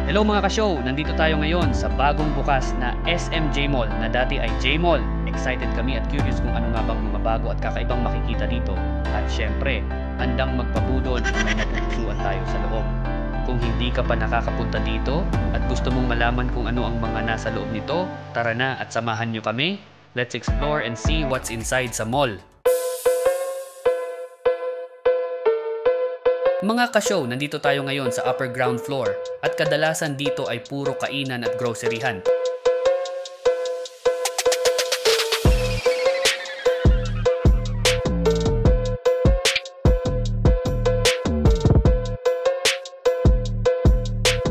Hello mga ka-show! Nandito tayo ngayon sa bagong bukas na SMJ Mall na dati ay J Mall. Excited kami at curious kung ano nga bang mga bago at kakaibang makikita dito. At syempre, handang magpabudol kung may mapupusuan tayo sa loob. Kung hindi ka pa nakakapunta dito at gusto mong malaman kung ano ang mga nasa loob nito, tara na at samahan nyo kami. Let's explore and see what's inside sa mall. Mga ka-show, nandito tayo ngayon sa upper ground floor at kadalasan dito ay puro kainan at groceryhan.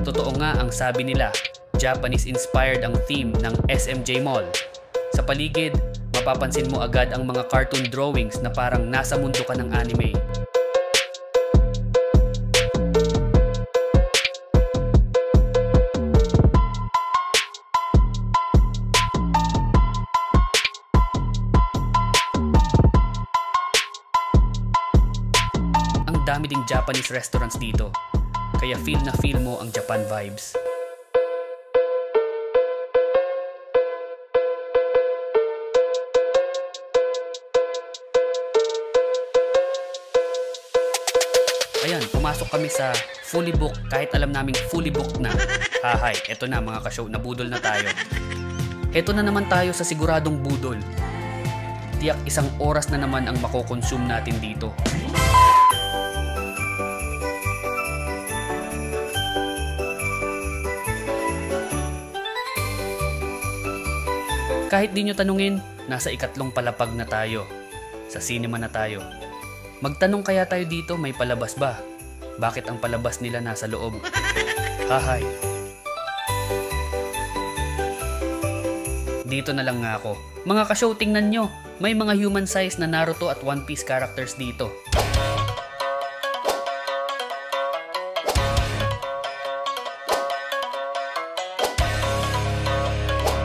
Totoo nga ang sabi nila, Japanese-inspired ang theme ng SMJ Mall. Sa paligid, mapapansin mo agad ang mga cartoon drawings na parang nasa mundo ka ng anime. Ang dami ding Japanese restaurants dito, kaya feel na feel mo ang Japan vibes. Ayan, pumasok kami sa fully booked kahit alam naming fully booked na. Hahay, eto na mga ka-show, nabudol na tayo. Eto na naman tayo sa siguradong budol. Tiyak isang oras na naman ang makokonsume natin dito. Kahit di nyo tanungin, nasa ikatlong palapag na tayo. Sa cinema na tayo. Magtanong kaya tayo dito, may palabas ba? Bakit ang palabas nila nasa loob? Hahay. Dito na lang nga ako. Mga ka-show, tingnan nyo. May mga human size na Naruto at One Piece characters dito.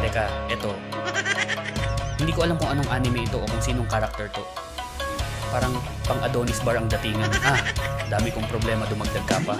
Teka, eto. Hindi ko alam kung anong anime ito o kung sinong character to. Parang pang Adonis Bar ang datingan. Dami kong problema, dumagdag ka pa.